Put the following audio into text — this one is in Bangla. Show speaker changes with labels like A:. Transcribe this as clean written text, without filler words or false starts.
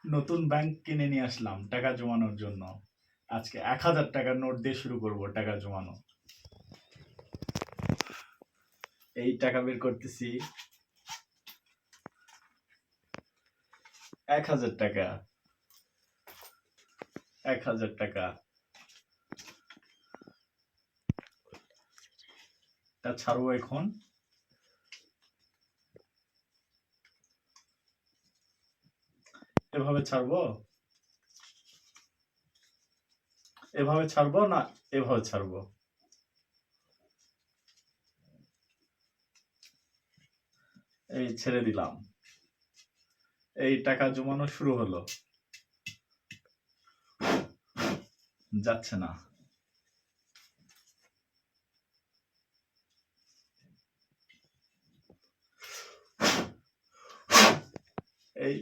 A: নতুন ব্যাংক কিনে নিয়ে আসলাম টাকা জমানোর জন্য। আজকে ১,০০০ টাকার নোট দিয়ে শুরু করব টাকা জমানো। এই টাকা বের করতেছি। ১,০০০ টাকা। ১,০০০ টাকা। টা ছাড়বো এখন। এভাবে ছাড়বো? এভাবে ছাড়বো না এভাবে ছাড়বো? এই ছেড়ে দিলাম। এই টাকা জমানো শুরু হলো। যাচ্ছে না। এই